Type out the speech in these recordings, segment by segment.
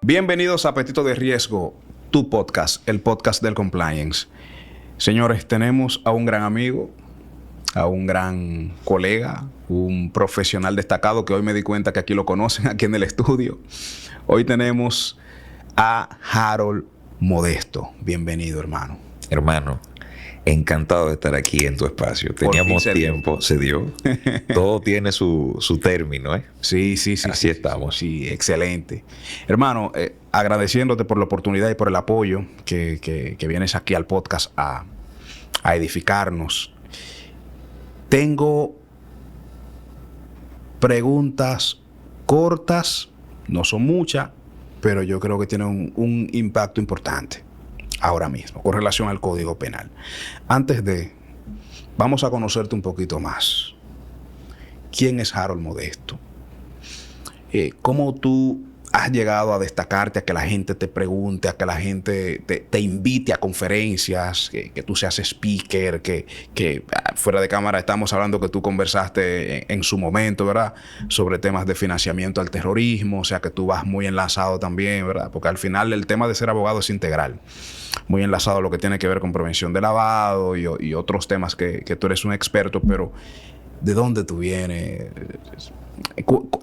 Bienvenidos a Apetito de Riesgo, tu podcast, el podcast del compliance. Señores, tenemos a un gran amigo, a un gran colega, un profesional destacado que hoy me di cuenta que aquí lo conocen, aquí en el estudio. Hoy tenemos a Harold Modesto. Bienvenido, hermano. Hermano, encantado de estar aquí en tu espacio. Teníamos tiempo, se dio. Todo tiene su término, ¿eh? Sí. Así estamos. Sí, excelente. Hermano, agradeciéndote por la oportunidad y por el apoyo que vienes aquí al podcast a edificarnos. Tengo preguntas cortas, no son muchas, pero yo creo que tienen un impacto importante ahora mismo con relación al Código Penal. Vamos a conocerte un poquito más. ¿Quién es Harold Modesto? ¿Cómo tú has llegado a destacarte, a que la gente te pregunte, a que la gente te invite a conferencias, que tú seas speaker, que fuera de cámara estamos hablando que tú conversaste en su momento, ¿verdad? Sobre temas de financiamiento al terrorismo, o sea que tú vas muy enlazado también, ¿verdad? Porque al final el tema de ser abogado es integral. Muy enlazado a lo que tiene que ver con prevención de lavado y otros temas que tú eres un experto, pero ¿de dónde tú vienes?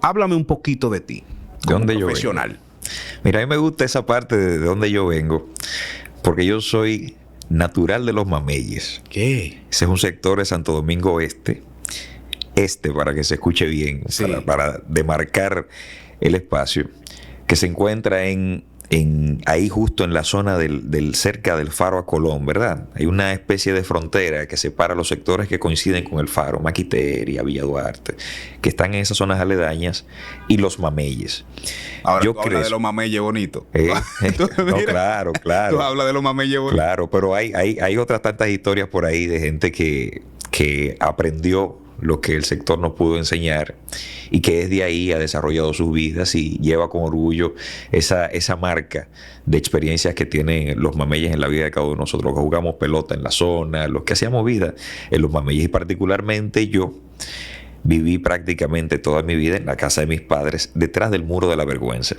Háblame un poquito de ti. ¿De dónde yo profesional? vengo? Mira, a mí me gusta esa parte de dónde yo vengo, porque yo soy natural de Los Mameyes. ¿Qué? Ese es un sector de Santo Domingo Oeste. Para que se escuche bien, sí. para demarcar el espacio, que se encuentra ahí justo en la zona cerca del Faro a Colón, ¿verdad? Hay una especie de frontera que separa los sectores que coinciden con el Faro, Maquiteria, Villa Duarte, que están en esas zonas aledañas, y Los Mameyes. Ahora tú hablas de Los Mameyes bonito. No, claro. Tú hablas de Los Mameyes bonito. Claro, pero hay otras tantas historias por ahí de gente que aprendió lo que el sector nos pudo enseñar y que desde ahí ha desarrollado sus vidas y lleva con orgullo esa marca de experiencias que tienen Los Mameyes en la vida de cada uno de nosotros, que jugamos pelota en la zona, los que hacíamos vida en Los Mameyes. Y particularmente yo viví prácticamente toda mi vida en la casa de mis padres, detrás del muro de la vergüenza.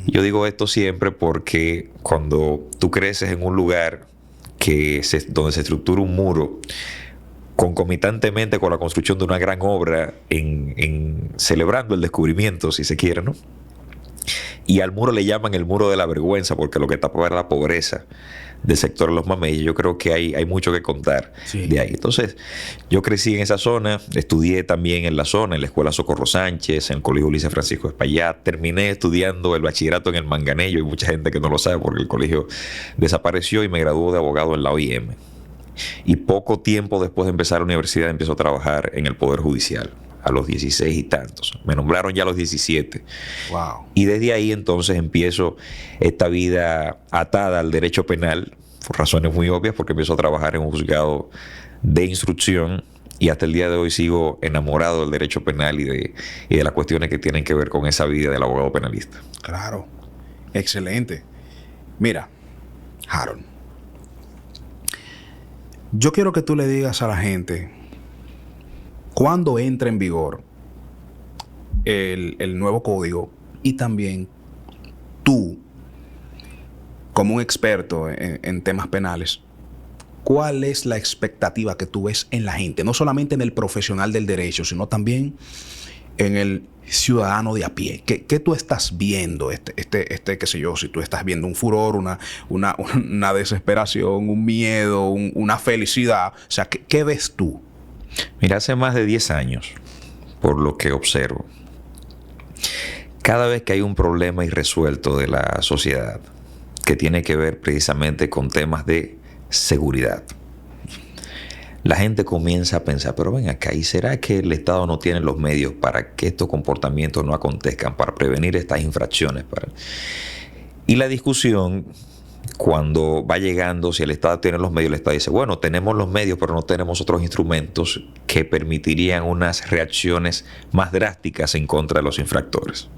Y yo digo esto siempre porque cuando tú creces en un lugar donde se estructura un muro, concomitantemente con la construcción de una gran obra, celebrando el descubrimiento, si se quiere, ¿no? Y al muro le llaman el muro de la vergüenza, porque lo que tapaba era la pobreza del sector de Los Mameyes. Yo creo que hay mucho que contar de ahí. Entonces, yo crecí en esa zona, estudié también en la zona, en la Escuela Socorro Sánchez, en el Colegio Ulises Francisco Espaillat. Terminé estudiando el bachillerato en el Manganello, hay mucha gente que no lo sabe porque el colegio desapareció, y me graduó de abogado en la OIM. Y poco tiempo después de empezar la universidad empiezo a trabajar en el Poder Judicial, a los 16 y tantos. Me nombraron ya a los 17. Wow. Y desde ahí entonces empiezo esta vida atada al derecho penal, por razones muy obvias, porque empiezo a trabajar en un juzgado de instrucción, y hasta el día de hoy sigo enamorado del derecho penal y de las cuestiones que tienen que ver con esa vida del abogado penalista. Claro. Excelente. Mira, Harold, yo quiero que tú le digas a la gente cuándo entra en vigor el nuevo código, y también tú, como un experto en temas penales, ¿cuál es la expectativa que tú ves en la gente? No solamente en el profesional del derecho, sino también en el ciudadano de a pie. ¿Qué tú estás viendo? Qué sé yo, si tú estás viendo un furor, una desesperación, un miedo, una felicidad. O sea, ¿qué ves tú? Mira, hace más de 10 años, por lo que observo, cada vez que hay un problema irresuelto de la sociedad que tiene que ver precisamente con temas de seguridad, la gente comienza a pensar, pero ven acá, ¿y será que el Estado no tiene los medios para que estos comportamientos no acontezcan, para prevenir estas infracciones? Y la discusión, cuando va llegando, si el Estado tiene los medios, el Estado dice, bueno, tenemos los medios, pero no tenemos otros instrumentos que permitirían unas reacciones más drásticas en contra de los infractores.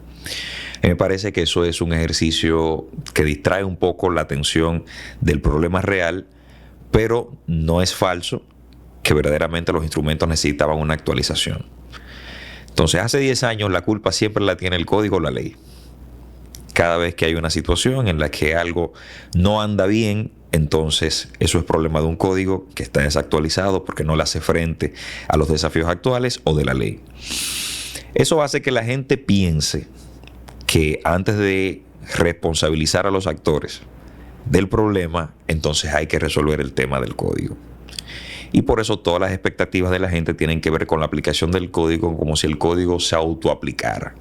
Me parece que eso es un ejercicio que distrae un poco la atención del problema real, pero no es falso que verdaderamente los instrumentos necesitaban una actualización. Entonces, hace 10 años la culpa siempre la tiene el código o la ley. Cada vez que hay una situación en la que algo no anda bien, entonces eso es problema de un código que está desactualizado porque no le hace frente a los desafíos actuales o de la ley. Eso hace que la gente piense que antes de responsabilizar a los actores del problema, entonces hay que resolver el tema del código. Y por eso todas las expectativas de la gente tienen que ver con la aplicación del código, como si el código se autoaplicara,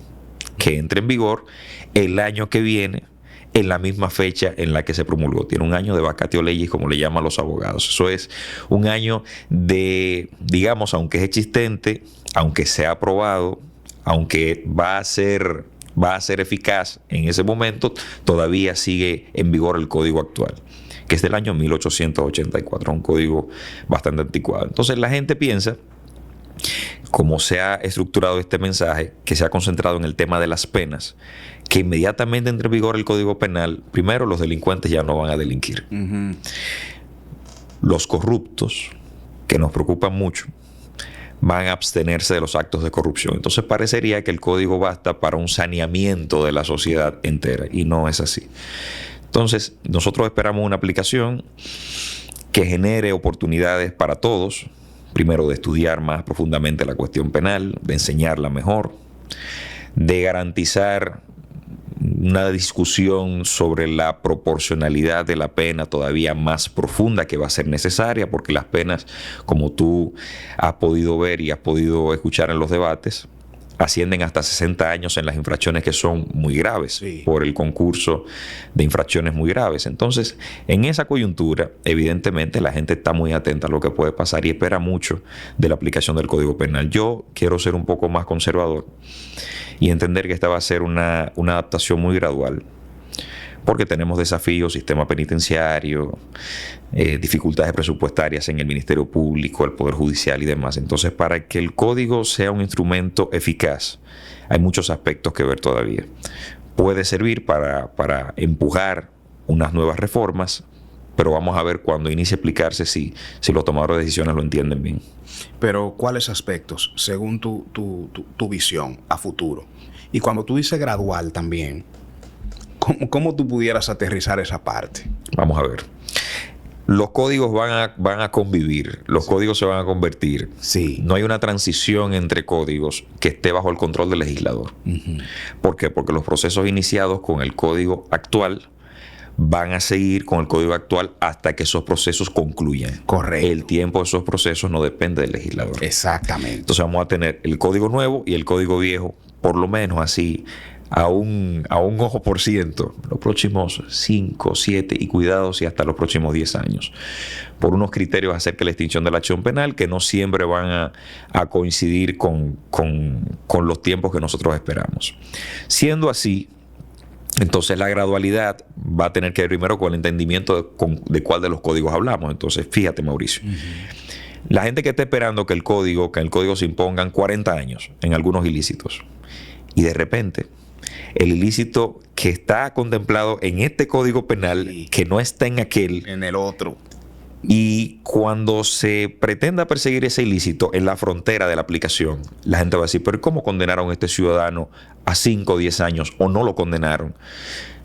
que entre en vigor el año que viene, en la misma fecha en la que se promulgó. Tiene un año de vacatio legis, como le llaman los abogados. Eso es un año de, digamos, aunque es existente, aunque sea aprobado, aunque va a ser eficaz en ese momento, todavía sigue en vigor el código actual, que es del año 1884, un código bastante anticuado. Entonces la gente piensa, como se ha estructurado este mensaje, que se ha concentrado en el tema de las penas, que inmediatamente entre en vigor el Código Penal, primero los delincuentes ya no van a delinquir. Los corruptos, que nos preocupan mucho, van a abstenerse de los actos de corrupción. Entonces parecería que el código basta para un saneamiento de la sociedad entera, y no es así. Entonces nosotros esperamos una aplicación que genere oportunidades para todos, primero de estudiar más profundamente la cuestión penal, de enseñarla mejor, de garantizar una discusión sobre la proporcionalidad de la pena todavía más profunda, que va a ser necesaria, porque las penas, como tú has podido ver y has podido escuchar en los debates, ascienden hasta 60 años en las infracciones que son muy graves, sí, por el concurso de infracciones muy graves. Entonces, en esa coyuntura, evidentemente, la gente está muy atenta a lo que puede pasar y espera mucho de la aplicación del Código Penal. Yo quiero ser un poco más conservador y entender que esta va a ser una adaptación muy gradual, porque tenemos desafíos, sistema penitenciario, dificultades presupuestarias en el Ministerio Público, el Poder Judicial y demás. Entonces, para que el código sea un instrumento eficaz, hay muchos aspectos que ver todavía. Puede servir para empujar unas nuevas reformas, pero vamos a ver cuando inicie a aplicarse si los tomadores de decisiones lo entienden bien. Pero, ¿cuáles aspectos, según tu visión a futuro? Y cuando tú dices gradual también, ¿cómo tú pudieras aterrizar esa parte? Vamos a ver. Los códigos van a convivir, los códigos se van a convertir. Sí. No hay una transición entre códigos que esté bajo el control del legislador. ¿Por qué? Porque los procesos iniciados con el código actual van a seguir con el código actual hasta que esos procesos concluyan. Correcto. El tiempo de esos procesos no depende del legislador. Exactamente. Entonces vamos a tener el código nuevo y el código viejo, por lo menos así, a un ojo por ciento, los próximos 5, 7 y cuidados y hasta los próximos 10 años, por unos criterios acerca de la extinción de la acción penal que no siempre van a coincidir con los tiempos que nosotros esperamos. Siendo así, entonces la gradualidad va a tener que ver primero con el entendimiento de cuál de los códigos hablamos. Entonces, fíjate, Mauricio. La gente que está esperando que el código se impongan 40 años en algunos ilícitos, y de repente el ilícito que está contemplado en este código penal, sí, que no está en aquel, en el otro, y cuando se pretenda perseguir ese ilícito en la frontera de la aplicación, la gente va a decir, pero ¿cómo condenaron a este ciudadano a 5 o 10 años o no lo condenaron?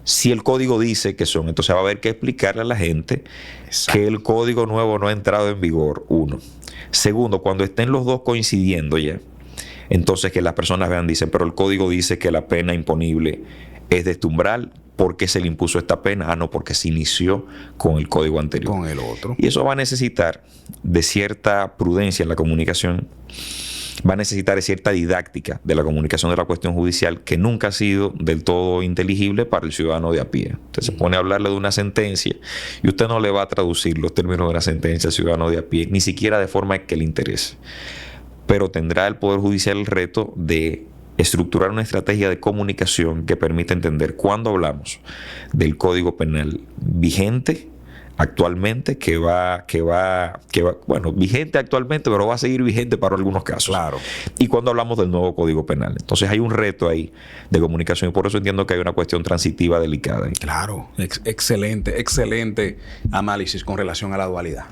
Si el código dice que son, entonces va a haber que explicarle a la gente, exacto, que el código nuevo no ha entrado en vigor, uno. Segundo, cuando estén los dos coincidiendo ya, entonces que las personas vean, dicen, pero el código dice que la pena imponible es de este umbral. ¿Por qué se le impuso esta pena? Ah, no, porque se inició con el código anterior. Con el otro. Y eso va a necesitar de cierta prudencia en la comunicación, va a necesitar de cierta didáctica de la comunicación de la cuestión judicial, que nunca ha sido del todo inteligible para el ciudadano de a pie. Usted se pone a hablarle de una sentencia y usted no le va a traducir los términos de una sentencia al ciudadano de a pie, ni siquiera de forma que le interese. Pero tendrá el Poder Judicial el reto de estructurar una estrategia de comunicación que permita entender cuando hablamos del Código Penal vigente actualmente, vigente actualmente, pero va a seguir vigente para algunos casos. Claro. Y cuando hablamos del nuevo Código Penal. Entonces hay un reto ahí de comunicación y por eso entiendo que hay una cuestión transitiva delicada ahí. Claro. Excelente análisis con relación a la dualidad.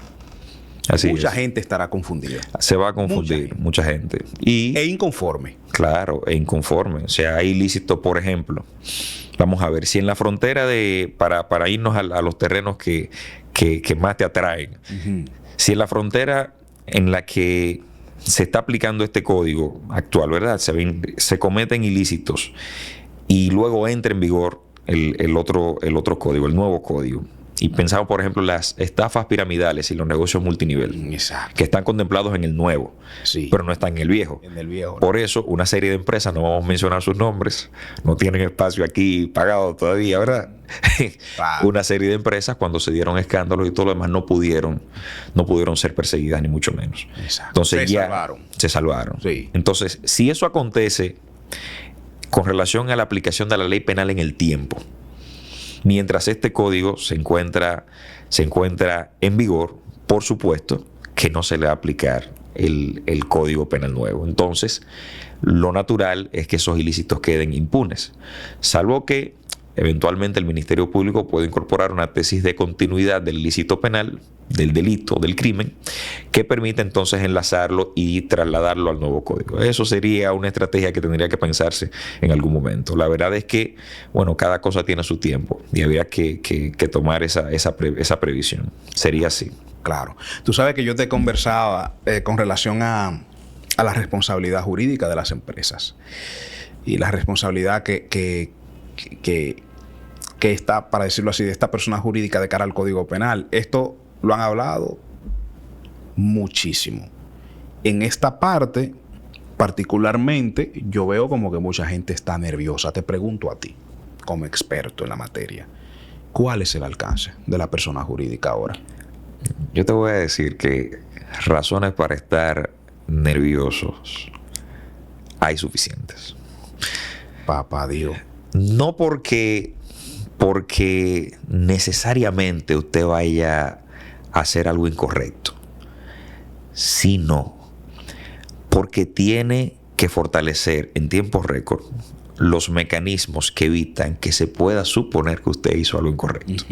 Mucha gente estará confundida. Se va a confundir, mucha gente. E inconforme. Claro, e inconforme. O sea, hay ilícitos, por ejemplo. Vamos a ver, si en la frontera para irnos a los terrenos que más te atraen, si en la frontera en la que se está aplicando este código actual, ¿verdad? Se cometen ilícitos y luego entra en vigor el otro código, el nuevo código. Y pensamos, por ejemplo, las estafas piramidales y los negocios multinivel, que están contemplados en el nuevo, pero no están en el viejo. Por eso, una serie de empresas, no vamos a mencionar sus nombres, no tienen espacio aquí pagado todavía, ¿verdad? Una serie de empresas, cuando se dieron escándalos y todo lo demás, no pudieron ser perseguidas, ni mucho menos. Entonces se salvaron. Sí. Entonces, si eso acontece con relación a la aplicación de la ley penal en el tiempo, mientras este código se encuentra en vigor, por supuesto que no se le va a aplicar el código penal nuevo. Entonces, lo natural es que esos ilícitos queden impunes, salvo que eventualmente el Ministerio Público puede incorporar una tesis de continuidad del ilícito penal, del delito, del crimen, que permite entonces enlazarlo y trasladarlo al nuevo código. Eso sería una estrategia que tendría que pensarse en algún momento. La verdad es que, bueno, cada cosa tiene su tiempo y habría que tomar esa previsión. Sería así. Claro. Tú sabes que yo te conversaba con relación a la responsabilidad jurídica de las empresas y la responsabilidad que está, para decirlo así, de esta persona jurídica de cara al Código Penal. Esto lo han hablado muchísimo. En esta parte, particularmente, yo veo como que mucha gente está nerviosa. Te pregunto a ti, como experto en la materia, ¿cuál es el alcance de la persona jurídica ahora? Yo te voy a decir que razones para estar nerviosos hay suficientes. Papá Dios. No porque necesariamente usted vaya a hacer algo incorrecto, sino porque tiene que fortalecer en tiempo récord los mecanismos que evitan que se pueda suponer que usted hizo algo incorrecto.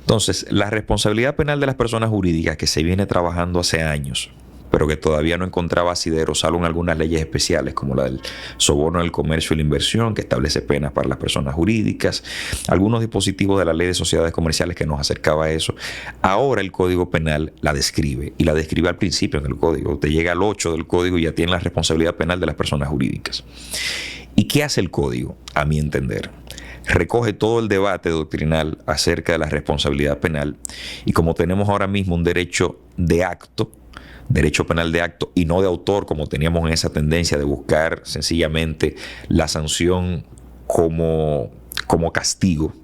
Entonces, la responsabilidad penal de las personas jurídicas, que se viene trabajando hace años, pero que todavía no encontraba asidero, salvo en algunas leyes especiales, como la del soborno del comercio y la inversión, que establece penas para las personas jurídicas, algunos dispositivos de la ley de sociedades comerciales que nos acercaba a eso. Ahora el Código Penal la describe, y la describe al principio en el Código. Usted llega al 8 del Código y ya tiene la responsabilidad penal de las personas jurídicas. ¿Y qué hace el Código? A mi entender, recoge todo el debate doctrinal acerca de la responsabilidad penal, y como tenemos ahora mismo un derecho de acto, derecho penal de acto y no de autor, como teníamos en esa tendencia de buscar sencillamente la sanción como castigo,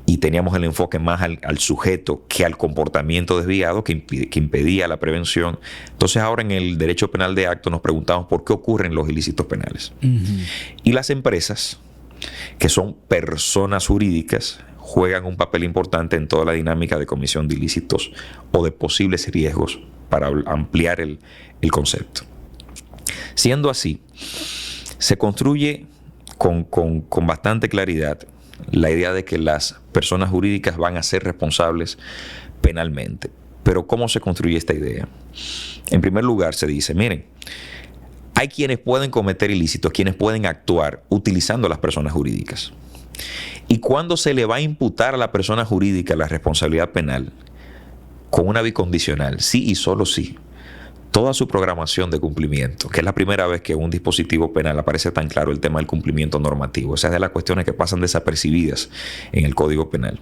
y teníamos el enfoque más al sujeto que al comportamiento desviado que impedía la prevención. Entonces ahora en el derecho penal de acto nos preguntamos por qué ocurren los ilícitos penales. Y las empresas, que son personas jurídicas, juegan un papel importante en toda la dinámica de comisión de ilícitos o de posibles riesgos, para ampliar el concepto. Siendo así, se construye con bastante claridad la idea de que las personas jurídicas van a ser responsables penalmente. Pero ¿cómo se construye esta idea? En primer lugar, se dice, miren, hay quienes pueden cometer ilícitos, quienes pueden actuar utilizando a las personas jurídicas. Y cuando se le va a imputar a la persona jurídica la responsabilidad penal, con una bicondicional, sí y solo sí, toda su programación de cumplimiento, que es la primera vez que en un dispositivo penal aparece tan claro el tema del cumplimiento normativo. Esa es de las cuestiones que pasan desapercibidas en el Código Penal.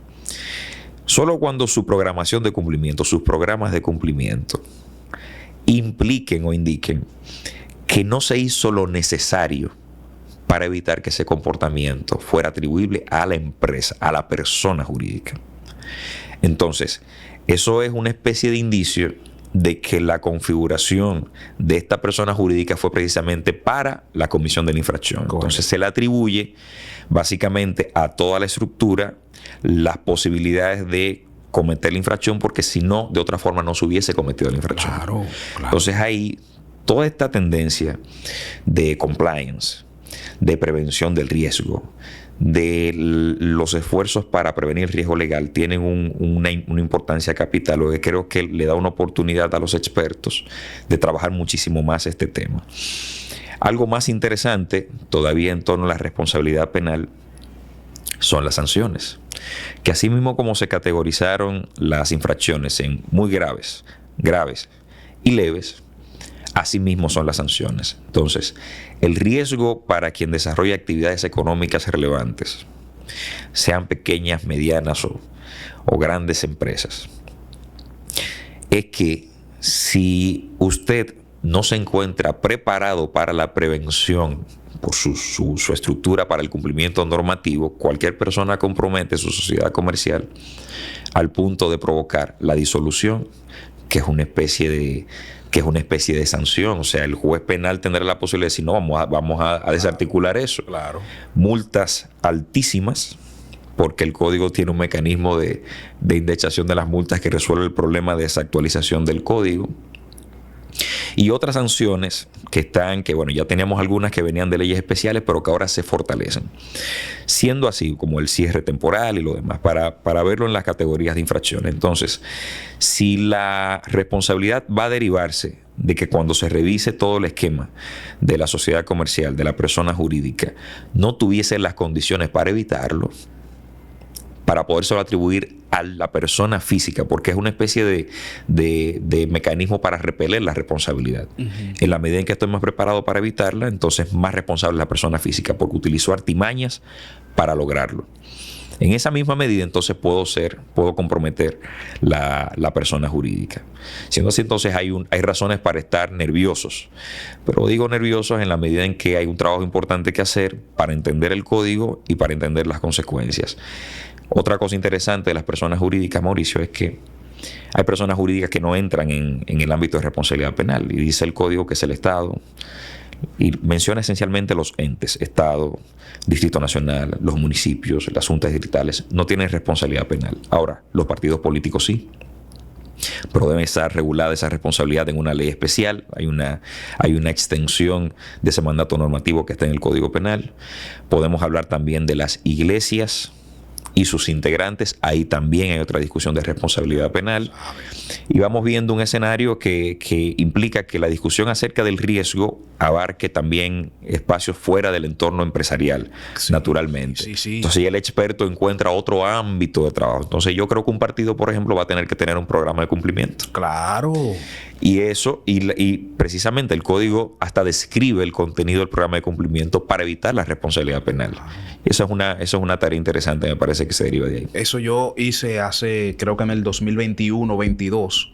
Solo cuando su programación de cumplimiento, sus programas de cumplimiento, impliquen o indiquen que no se hizo lo necesario para evitar que ese comportamiento fuera atribuible a la empresa, a la persona jurídica. Entonces, eso es una especie de indicio de que la configuración de esta persona jurídica fue precisamente para la comisión de la infracción. Entonces se le atribuye básicamente a toda la estructura las posibilidades de cometer la infracción, porque si no, de otra forma no se hubiese cometido la infracción. Claro. Entonces ahí toda esta tendencia de compliance, de prevención del riesgo, de los esfuerzos para prevenir el riesgo legal tienen una importancia capital, lo que creo que le da una oportunidad a los expertos de trabajar muchísimo más este tema. Algo más interesante todavía en torno a la responsabilidad penal son las sanciones, que así mismo como se categorizaron las infracciones en muy graves, graves y leves, así mismo son las sanciones. Entonces, el riesgo para quien desarrolla actividades económicas relevantes, sean pequeñas, medianas o grandes empresas, es que si usted no se encuentra preparado para la prevención por su estructura para el cumplimiento normativo, cualquier persona compromete su sociedad comercial al punto de provocar la disolución, que es una especie de sanción. O sea, el juez penal tendrá la posibilidad de decir, no, vamos a desarticular eso. Claro. Multas altísimas, porque el código tiene un mecanismo de indexación de las multas que resuelve el problema de desactualización del código. Y otras sanciones que bueno, ya teníamos algunas que venían de leyes especiales, pero que ahora se fortalecen. Siendo así, como el cierre temporal y lo demás, para verlo en las categorías de infracciones. Entonces, si la responsabilidad va a derivarse de que cuando se revise todo el esquema de la sociedad comercial, de la persona jurídica, no tuviese las condiciones para evitarlo, para podérselo atribuir a la persona física, porque es una especie de mecanismo para repeler la responsabilidad. Uh-huh. En la medida en que estoy más preparado para evitarla, entonces más responsable es la persona física, porque utilizó artimañas para lograrlo. En esa misma medida, entonces puedo comprometer la persona jurídica. Siendo así, entonces hay razones para estar nerviosos. Pero digo nerviosos en la medida en que hay un trabajo importante que hacer para entender el código y para entender las consecuencias. Otra cosa interesante de las personas jurídicas, Mauricio, es que hay personas jurídicas que no entran en el ámbito de responsabilidad penal. Y dice el código que es el Estado. Y menciona esencialmente los entes, Estado, Distrito Nacional, los municipios, las juntas distritales, no tienen responsabilidad penal. Ahora, los partidos políticos sí. Pero debe estar regulada esa responsabilidad en una ley especial. Hay una extensión de ese mandato normativo que está en el Código Penal. Podemos hablar también de las iglesias y sus integrantes. Ahí también hay otra discusión de responsabilidad penal. Y vamos viendo un escenario que implica que la discusión acerca del riesgo abarque también espacios fuera del entorno empresarial, sí, naturalmente. Sí, sí. Entonces ya el experto encuentra otro ámbito de trabajo. Entonces yo creo que un partido, por ejemplo, va a tener que tener un programa de cumplimiento. Claro. Y eso, y precisamente el código hasta describe el contenido del programa de cumplimiento para evitar la responsabilidad penal. Eso es una tarea interesante, me parece, que se deriva de ahí. Eso yo hice creo que en el 2021-22,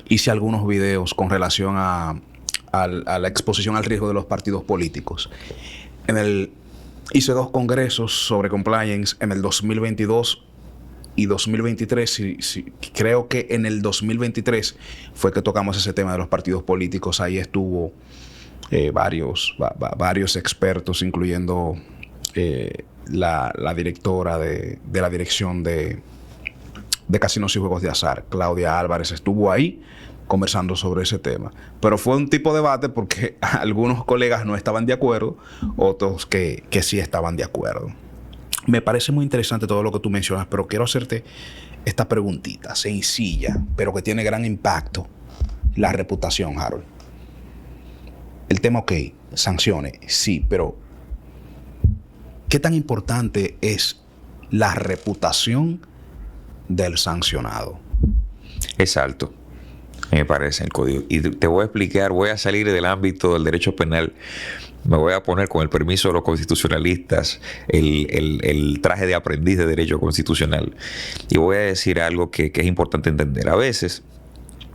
hice algunos videos con relación a la exposición al riesgo de los partidos políticos. Hice 2 congresos sobre compliance en el 2022 y 2023. Creo que en el 2023 fue que tocamos ese tema de los partidos políticos. Ahí estuvo varios expertos, incluyendo la directora de la dirección de casinos y juegos de azar, Claudia Álvarez, estuvo ahí conversando sobre ese tema. Pero fue un tipo de debate porque algunos colegas no estaban de acuerdo, otros que sí estaban de acuerdo. Me parece muy interesante todo lo que tú mencionas, pero quiero hacerte esta preguntita sencilla, pero que tiene gran impacto. La reputación, Harold. El tema, ok, sanciones, sí, pero ¿qué tan importante es la reputación del sancionado? Es alto, me parece, el código. Y te voy a explicar, voy a salir del ámbito del derecho penal. Me voy a poner, con el permiso de los constitucionalistas, el traje de aprendiz de derecho constitucional. Y voy a decir algo que es importante entender. A veces,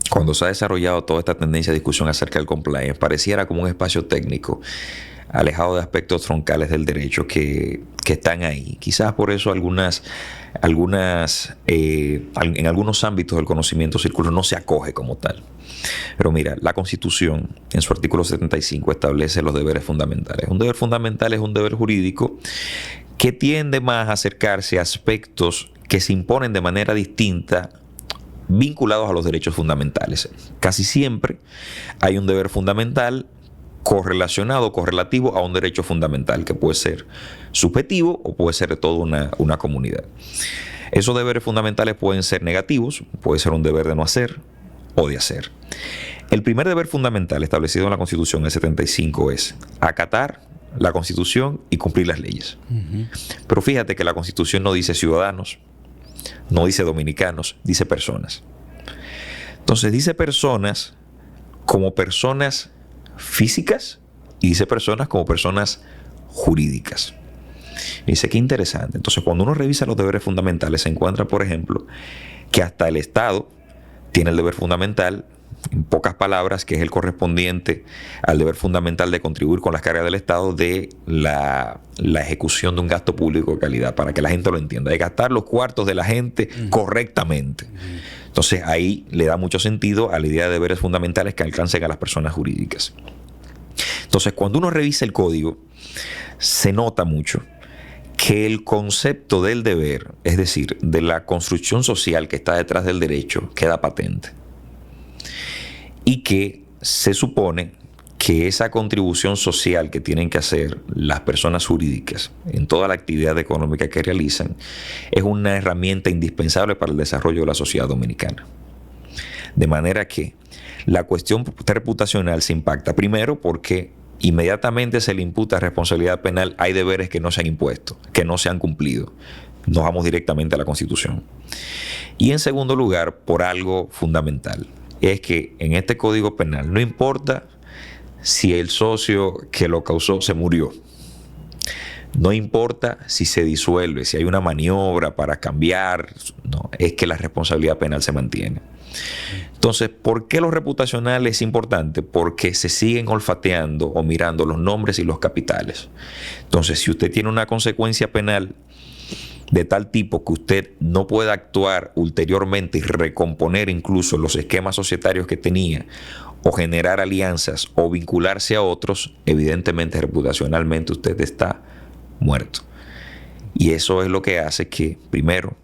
cuando se ha desarrollado toda esta tendencia de discusión acerca del compliance, pareciera como un espacio técnico, alejado de aspectos troncales del derecho que están ahí. Quizás por eso en algunos ámbitos del conocimiento circular no se acoge como tal. Pero mira, la Constitución, en su artículo 75, establece los deberes fundamentales. Un deber fundamental es un deber jurídico que tiende más a acercarse a aspectos que se imponen de manera distinta, vinculados a los derechos fundamentales. Casi siempre hay un deber fundamental correlacionado, correlativo a un derecho fundamental que puede ser subjetivo o puede ser de toda una comunidad. Esos deberes fundamentales pueden ser negativos, puede ser un deber de no hacer o de hacer. El primer deber fundamental establecido en la Constitución del 75 es acatar la Constitución y cumplir las leyes. Pero fíjate que la Constitución no dice ciudadanos, no dice dominicanos, dice personas. Entonces dice personas como personas físicas y dice personas como personas jurídicas. Y dice, qué interesante. Entonces, cuando uno revisa los deberes fundamentales, se encuentra, por ejemplo, que hasta el Estado tiene el deber fundamental, en pocas palabras, que es el correspondiente al deber fundamental de contribuir con las cargas del Estado de la ejecución de un gasto público de calidad, para que la gente lo entienda, de gastar los cuartos de la gente correctamente. Entonces, ahí le da mucho sentido a la idea de deberes fundamentales que alcancen a las personas jurídicas. Entonces, cuando uno revisa el código, se nota mucho que el concepto del deber, es decir, de la construcción social que está detrás del derecho, queda patente. Y que se supone que esa contribución social que tienen que hacer las personas jurídicas en toda la actividad económica que realizan es una herramienta indispensable para el desarrollo de la sociedad dominicana. De manera que la cuestión reputacional se impacta primero porque inmediatamente se le imputa responsabilidad penal, hay deberes que no se han impuesto, que no se han cumplido. Nos vamos directamente a la Constitución. Y en segundo lugar, por algo fundamental, es que en este Código Penal no importa si el socio que lo causó se murió, no importa si se disuelve, si hay una maniobra para cambiar, no, es que la responsabilidad penal se mantiene. Entonces, ¿por qué lo reputacional es importante? Porque se siguen olfateando o mirando los nombres y los capitales. Entonces, si usted tiene una consecuencia penal de tal tipo que usted no pueda actuar ulteriormente y recomponer incluso los esquemas societarios que tenía, o generar alianzas o vincularse a otros, evidentemente reputacionalmente usted está muerto. Y eso es lo que hace que, primero,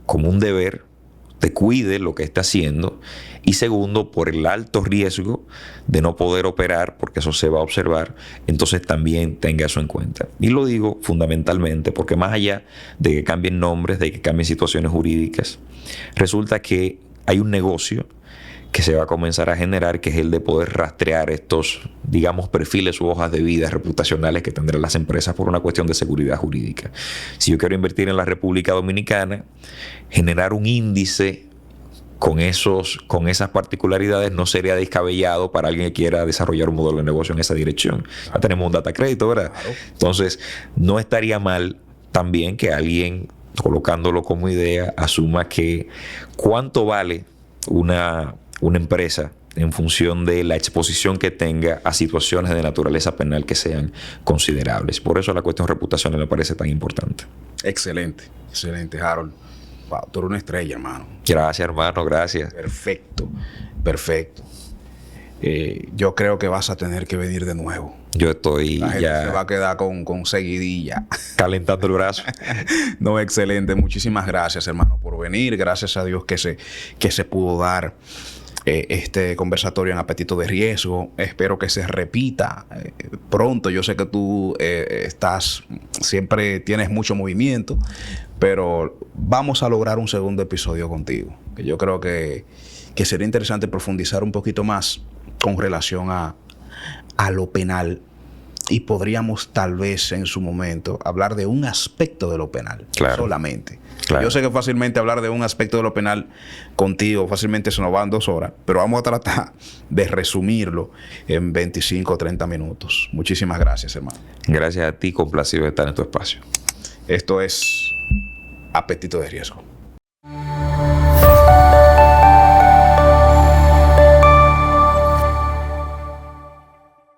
como un deber, te cuide lo que está haciendo, y segundo, por el alto riesgo de no poder operar, porque eso se va a observar, entonces también tenga eso en cuenta. Y lo digo fundamentalmente porque más allá de que cambien nombres, de que cambien situaciones jurídicas, resulta que hay un negocio que se va a comenzar a generar, que es el de poder rastrear estos, digamos, perfiles u hojas de vida reputacionales que tendrán las empresas por una cuestión de seguridad jurídica. Si yo quiero invertir en la República Dominicana, generar un índice con esas particularidades no sería descabellado para alguien que quiera desarrollar un modelo de negocio en esa dirección. Ya tenemos un data crédito, ¿verdad? Claro. Entonces, no estaría mal también que alguien, colocándolo como idea, asuma que cuánto vale una empresa en función de la exposición que tenga a situaciones de naturaleza penal que sean considerables. Por eso la cuestión reputacional me parece tan importante. Excelente, excelente, Harold. Wow, tú eres una estrella, hermano. Gracias, hermano, gracias. Perfecto, perfecto. Yo creo que vas a tener que venir de nuevo. Yo estoy la gente ya... se va a quedar con seguidilla. Calentando el brazo. No, excelente. Muchísimas gracias, hermano, por venir. Gracias a Dios que se pudo dar este conversatorio en Apetito de Riesgo. Espero que se repita pronto. Yo sé que tú siempre tienes mucho movimiento, pero vamos a lograr un segundo episodio contigo. Que yo creo que sería interesante profundizar un poquito más con relación a lo penal, y podríamos tal vez en su momento hablar de un aspecto de lo penal, claro, solamente. Claro. Yo sé que fácilmente hablar de un aspecto de lo penal contigo, fácilmente se nos van 2 horas, pero vamos a tratar de resumirlo en 25 o 30 minutos. Muchísimas gracias, hermano. Gracias a ti, complacido de estar en tu espacio. Esto es Apetito de Riesgo.